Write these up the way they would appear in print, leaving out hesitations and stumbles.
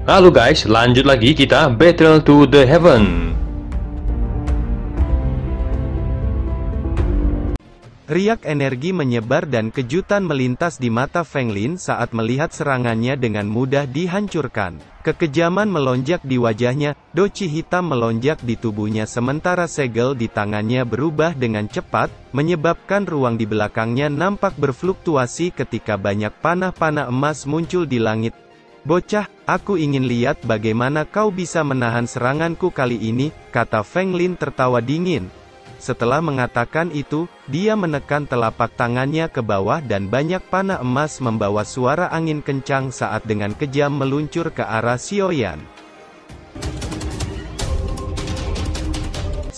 Halo guys, lanjut lagi kita Battle to the Heaven. Riak energi menyebar dan kejutan melintas di mata Feng Lin saat melihat serangannya dengan mudah dihancurkan. Kekejaman melonjak di wajahnya, doci hitam melonjak di tubuhnya sementara segel di tangannya berubah dengan cepat, menyebabkan ruang di belakangnya nampak berfluktuasi ketika banyak panah-panah emas muncul di langit. "Bocah, aku ingin lihat bagaimana kau bisa menahan seranganku kali ini," kata Feng Lin tertawa dingin. Setelah mengatakan itu, dia menekan telapak tangannya ke bawah dan banyak panah emas membawa suara angin kencang saat dengan kejam meluncur ke arah Xiaoyan.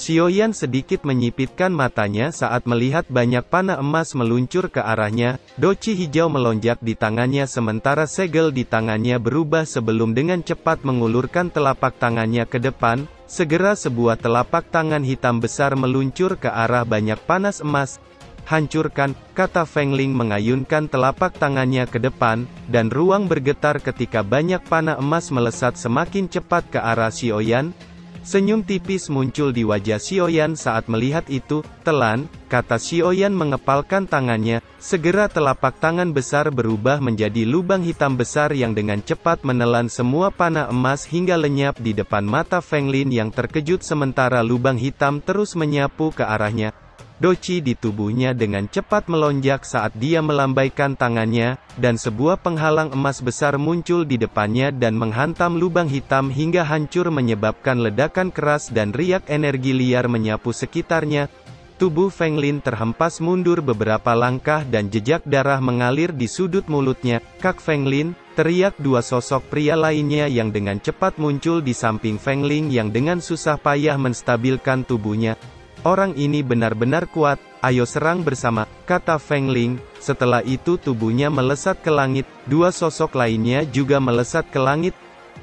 Xiaoyan sedikit menyipitkan matanya saat melihat banyak panah emas meluncur ke arahnya. Doci hijau melonjak di tangannya sementara segel di tangannya berubah sebelum dengan cepat mengulurkan telapak tangannya ke depan. Segera sebuah telapak tangan hitam besar meluncur ke arah banyak panas emas. "Hancurkan," kata Feng Lin mengayunkan telapak tangannya ke depan, dan ruang bergetar ketika banyak panah emas melesat semakin cepat ke arah Xiaoyan. Senyum tipis muncul di wajah Xiaoyan saat melihat itu. "Telan," kata Xiaoyan mengepalkan tangannya. Segera telapak tangan besar berubah menjadi lubang hitam besar yang dengan cepat menelan semua panah emas hingga lenyap di depan mata Feng Lin yang terkejut sementara lubang hitam terus menyapu ke arahnya. Doci di tubuhnya dengan cepat melonjak saat dia melambaikan tangannya, dan sebuah penghalang emas besar muncul di depannya dan menghantam lubang hitam hingga hancur menyebabkan ledakan keras dan riak energi liar menyapu sekitarnya. Tubuh Feng Lin terhempas mundur beberapa langkah dan jejak darah mengalir di sudut mulutnya. "Kak Feng Lin!" teriak dua sosok pria lainnya yang dengan cepat muncul di samping Feng Lin yang dengan susah payah menstabilkan tubuhnya. "Orang ini benar-benar kuat, ayo serang bersama," kata Feng Lin. Setelah itu tubuhnya melesat ke langit, dua sosok lainnya juga melesat ke langit.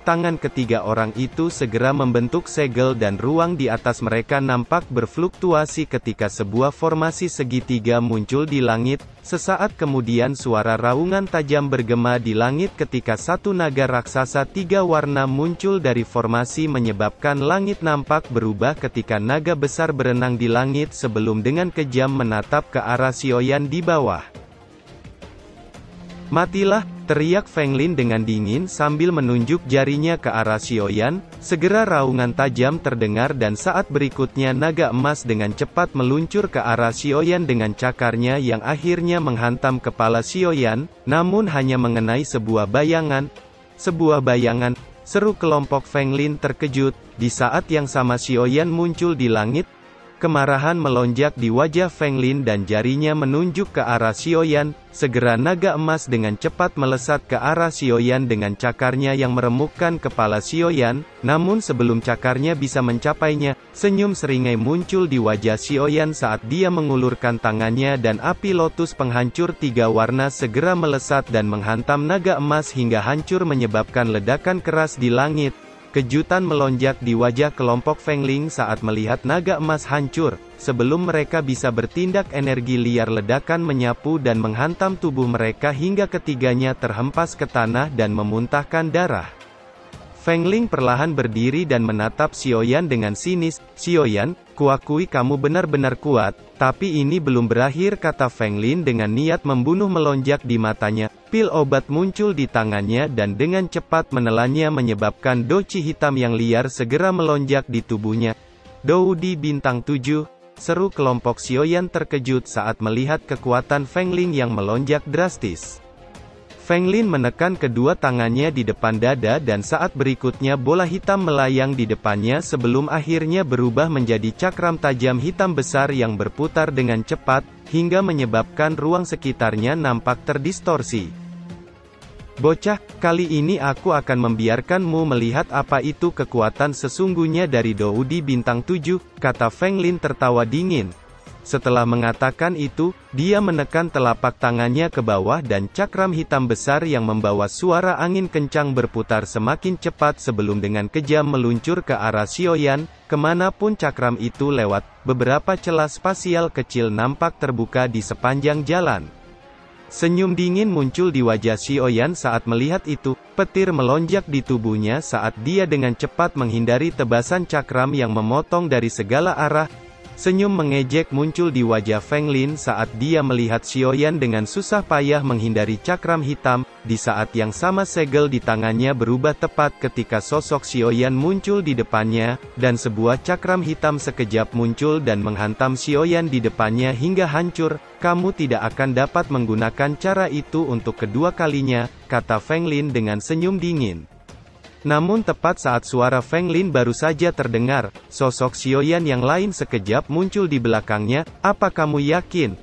Tangan ketiga orang itu segera membentuk segel dan ruang di atas mereka nampak berfluktuasi ketika sebuah formasi segitiga muncul di langit. Sesaat kemudian suara raungan tajam bergema di langit ketika satu naga raksasa tiga warna muncul dari formasi menyebabkan langit nampak berubah ketika naga besar berenang di langit sebelum dengan kejam menatap ke arah Xiaoyan di bawah. "Matilah!" teriak Feng Lin dengan dingin sambil menunjuk jarinya ke arah Xiaoyan. Segera raungan tajam terdengar dan saat berikutnya naga emas dengan cepat meluncur ke arah Xiaoyan dengan cakarnya yang akhirnya menghantam kepala Xiaoyan, namun hanya mengenai sebuah bayangan. "Sebuah bayangan!" seru kelompok Feng Lin terkejut. Di saat yang sama Xiaoyan muncul di langit. Kemarahan melonjak di wajah Feng Lin dan jarinya menunjuk ke arah Xiaoyan. Segera naga emas dengan cepat melesat ke arah Xiaoyan dengan cakarnya yang meremukkan kepala Xiaoyan. Namun sebelum cakarnya bisa mencapainya, senyum seringai muncul di wajah Xiaoyan saat dia mengulurkan tangannya dan api lotus penghancur tiga warna segera melesat dan menghantam naga emas hingga hancur menyebabkan ledakan keras di langit. Kejutan melonjak di wajah kelompok Feng Lin saat melihat naga emas hancur. Sebelum mereka bisa bertindak, energi liar ledakan menyapu dan menghantam tubuh mereka hingga ketiganya terhempas ke tanah dan memuntahkan darah. Feng Lin perlahan berdiri dan menatap Xiaoyan dengan sinis. "Xiaoyan, kuakui kamu benar-benar kuat, tapi ini belum berakhir," kata Feng Lin dengan niat membunuh melonjak di matanya. Pil obat muncul di tangannya dan dengan cepat menelannya menyebabkan doci hitam yang liar segera melonjak di tubuhnya. "Doudi bintang 7, seru kelompok Xiaoyan terkejut saat melihat kekuatan Feng Lin yang melonjak drastis. Feng Lin menekan kedua tangannya di depan dada dan saat berikutnya bola hitam melayang di depannya sebelum akhirnya berubah menjadi cakram tajam hitam besar yang berputar dengan cepat, hingga menyebabkan ruang sekitarnya nampak terdistorsi. "Bocah, kali ini aku akan membiarkanmu melihat apa itu kekuatan sesungguhnya dari Doudi bintang 7, kata Feng Lin tertawa dingin. Setelah mengatakan itu, dia menekan telapak tangannya ke bawah dan cakram hitam besar yang membawa suara angin kencang berputar semakin cepat sebelum dengan kejam meluncur ke arah Xiaoyan. Kemanapun cakram itu lewat, beberapa celah spasial kecil nampak terbuka di sepanjang jalan. Senyum dingin muncul di wajah Xiaoyan saat melihat itu, petir melonjak di tubuhnya saat dia dengan cepat menghindari tebasan cakram yang memotong dari segala arah. Senyum mengejek muncul di wajah Feng Lin saat dia melihat Xiaoyan dengan susah payah menghindari cakram hitam. Di saat yang sama segel di tangannya berubah tepat ketika sosok Xiaoyan muncul di depannya, dan sebuah cakram hitam sekejap muncul dan menghantam Xiaoyan di depannya hingga hancur. Kamu tidak akan dapat menggunakan cara itu untuk kedua kalinya, kata Feng Lin dengan senyum dingin. Namun tepat saat suara Feng Lin baru saja terdengar, sosok Xiaoyan yang lain sekejap muncul di belakangnya. Apa kamu yakin?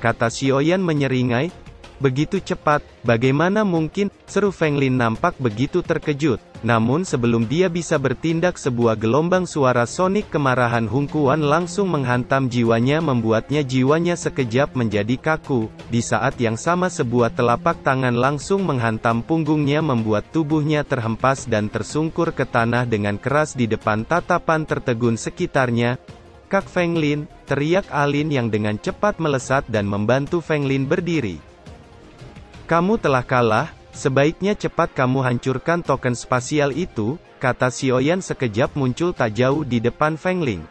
Kata Xiaoyan menyeringai. Begitu cepat, bagaimana mungkin? Seru Feng Lin nampak begitu terkejut. Namun sebelum dia bisa bertindak, sebuah gelombang suara sonik kemarahan Hung Quan langsung menghantam jiwanya, membuatnya jiwanya sekejap menjadi kaku. Di saat yang sama sebuah telapak tangan langsung menghantam punggungnya, membuat tubuhnya terhempas dan tersungkur ke tanah dengan keras di depan tatapan tertegun sekitarnya. Kak Feng Lin, teriak Alin yang dengan cepat melesat dan membantu Feng Lin berdiri. Kamu telah kalah, sebaiknya cepat kamu hancurkan token spasial itu, kata Xiaoyan sekejap muncul tak jauh di depan Feng Lin.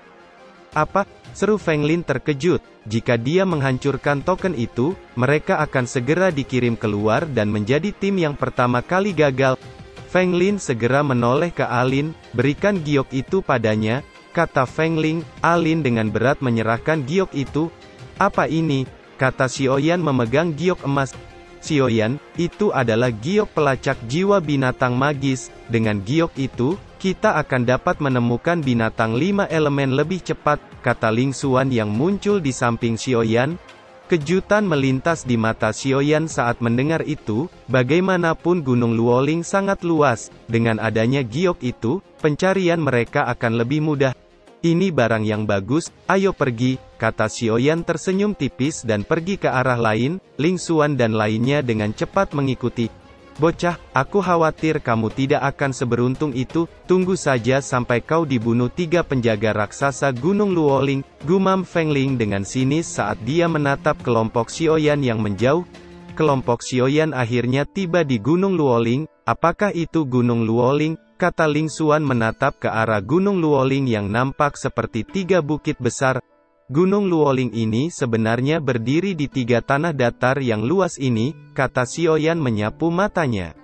Apa? Seru Feng Lin terkejut. Jika dia menghancurkan token itu, mereka akan segera dikirim keluar dan menjadi tim yang pertama kali gagal. Feng Lin segera menoleh ke Alin, berikan giok itu padanya, kata Feng Lin. Alin dengan berat menyerahkan giok itu. Apa ini? Kata Xiaoyan memegang giok emas. Xiaoyan, itu adalah giok pelacak jiwa binatang magis. Dengan giok itu, kita akan dapat menemukan binatang 5 elemen lebih cepat, kata Ling Xuan yang muncul di samping Xiaoyan. Kejutan melintas di mata Xiaoyan saat mendengar itu. Bagaimanapun Gunung Luoling sangat luas, dengan adanya giok itu, pencarian mereka akan lebih mudah. Ini barang yang bagus, ayo pergi, kata Xiaoyan tersenyum tipis dan pergi ke arah lain. Ling Xuan dan lainnya dengan cepat mengikuti. Bocah, aku khawatir kamu tidak akan seberuntung itu, tunggu saja sampai kau dibunuh 3 penjaga raksasa Gunung Luoling, gumam Feng Lin dengan sinis saat dia menatap kelompok Xiaoyan yang menjauh. Kelompok Xiaoyan akhirnya tiba di Gunung Luoling. Apakah itu Gunung Luoling? Kata Ling Xuan menatap ke arah Gunung Luoling yang nampak seperti 3 bukit besar. Gunung Luoling ini sebenarnya berdiri di 3 tanah datar yang luas ini, kata Xiaoyan menyapu matanya.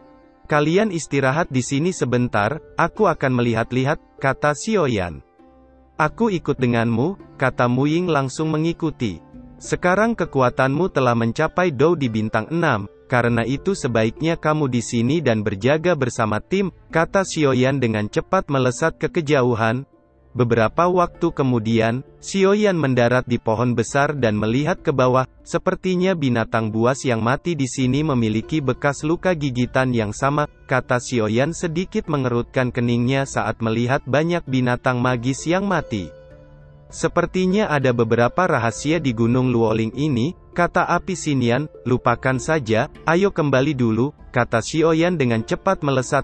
Kalian istirahat di sini sebentar, aku akan melihat-lihat, kata Xiaoyan. Aku ikut denganmu, kata Muying langsung mengikuti. Sekarang kekuatanmu telah mencapai Dou di bintang 6. Karena itu sebaiknya kamu di sini dan berjaga bersama tim, kata Xiaoyan dengan cepat melesat ke kejauhan. Beberapa waktu kemudian, Xiaoyan mendarat di pohon besar dan melihat ke bawah. Sepertinya binatang buas yang mati di sini memiliki bekas luka gigitan yang sama, kata Xiaoyan sedikit mengerutkan keningnya saat melihat banyak binatang magis yang mati. Sepertinya ada beberapa rahasia di Gunung Luoling ini, kata Api Xinian. Lupakan saja, ayo kembali dulu, kata Xiaoyan dengan cepat melesat.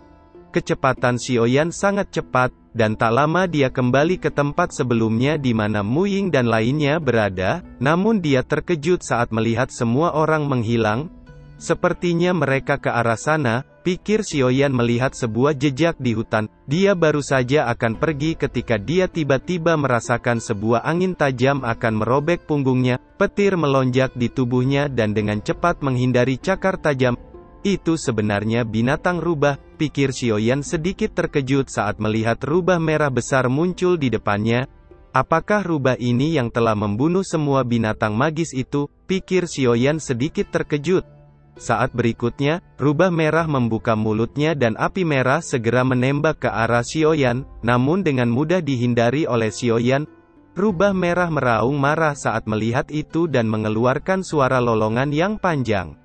Kecepatan Xiaoyan sangat cepat, dan tak lama dia kembali ke tempat sebelumnya di mana Muying dan lainnya berada, namun dia terkejut saat melihat semua orang menghilang. Sepertinya mereka ke arah sana, pikir Xiaoyan melihat sebuah jejak di hutan. Dia baru saja akan pergi ketika dia tiba-tiba merasakan sebuah angin tajam akan merobek punggungnya. Petir melonjak di tubuhnya dan dengan cepat menghindari cakar tajam. Itu sebenarnya binatang rubah, pikir Xiaoyan sedikit terkejut saat melihat rubah merah besar muncul di depannya. Apakah rubah ini yang telah membunuh semua binatang magis itu, pikir Xiaoyan sedikit terkejut. Saat berikutnya, rubah merah membuka mulutnya dan api merah segera menembak ke arah Xiaoyan, namun dengan mudah dihindari oleh Xiaoyan. Rubah merah meraung marah saat melihat itu dan mengeluarkan suara lolongan yang panjang.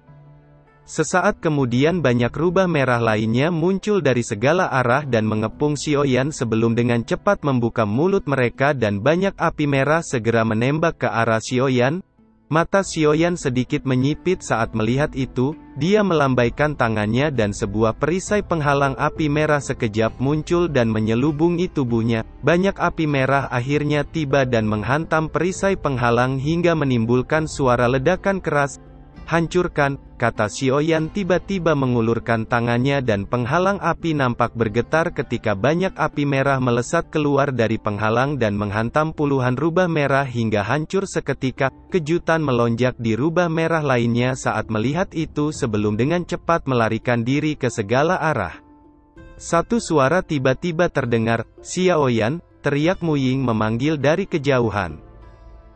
Sesaat kemudian banyak rubah merah lainnya muncul dari segala arah dan mengepung Xiaoyan sebelum dengan cepat membuka mulut mereka dan banyak api merah segera menembak ke arah Xiaoyan. Mata Xiaoyan sedikit menyipit saat melihat itu, dia melambaikan tangannya dan sebuah perisai penghalang api merah sekejap muncul dan menyelubungi tubuhnya. Banyak api merah akhirnya tiba dan menghantam perisai penghalang hingga menimbulkan suara ledakan keras. hancurkan, kata Xiaoyan tiba-tiba mengulurkan tangannya dan penghalang api nampak bergetar ketika banyak api merah melesat keluar dari penghalang dan menghantam puluhan rubah merah hingga hancur seketika. Kejutan melonjak di rubah merah lainnya saat melihat itu sebelum dengan cepat melarikan diri ke segala arah. Satu suara tiba-tiba terdengar, "Xiaoyan," teriak Mu Ying memanggil dari kejauhan.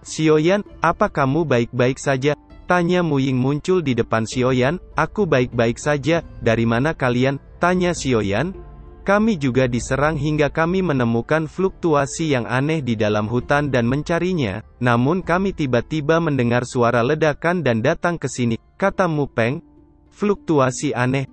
"Xiaoyan, apa kamu baik-baik saja?" tanya Mu Ying muncul di depan Xiaoyan. "Aku baik-baik saja, dari mana kalian?" tanya Xiaoyan. "Kami juga diserang hingga kami menemukan fluktuasi yang aneh di dalam hutan dan mencarinya, namun kami tiba-tiba mendengar suara ledakan dan datang ke sini," kata Mu Peng. "Fluktuasi aneh?"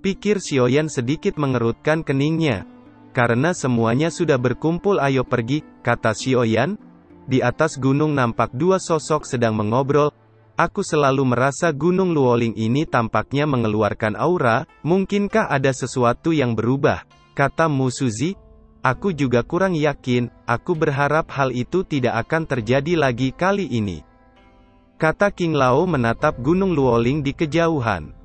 pikir Xiaoyan sedikit mengerutkan keningnya. "Karena semuanya sudah berkumpul, ayo pergi," kata Xiaoyan. Di atas gunung nampak dua sosok sedang mengobrol. "Aku selalu merasa gunung Luoling ini tampaknya mengeluarkan aura, mungkinkah ada sesuatu yang berubah?" kata Mu Suzi. "Aku juga kurang yakin, aku berharap hal itu tidak akan terjadi lagi kali ini," kata King Lao menatap gunung Luoling di kejauhan.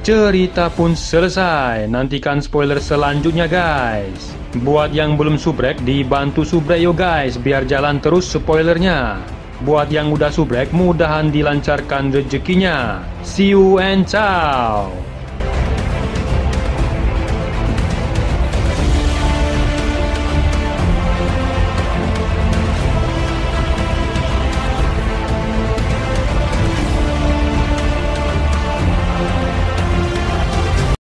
Cerita pun selesai, nantikan spoiler selanjutnya guys. Buat yang belum subrek, dibantu subrek yo guys, biar jalan terus spoilernya. Buat yang udah subrek, mudahan dilancarkan rezekinya. See you and ciao.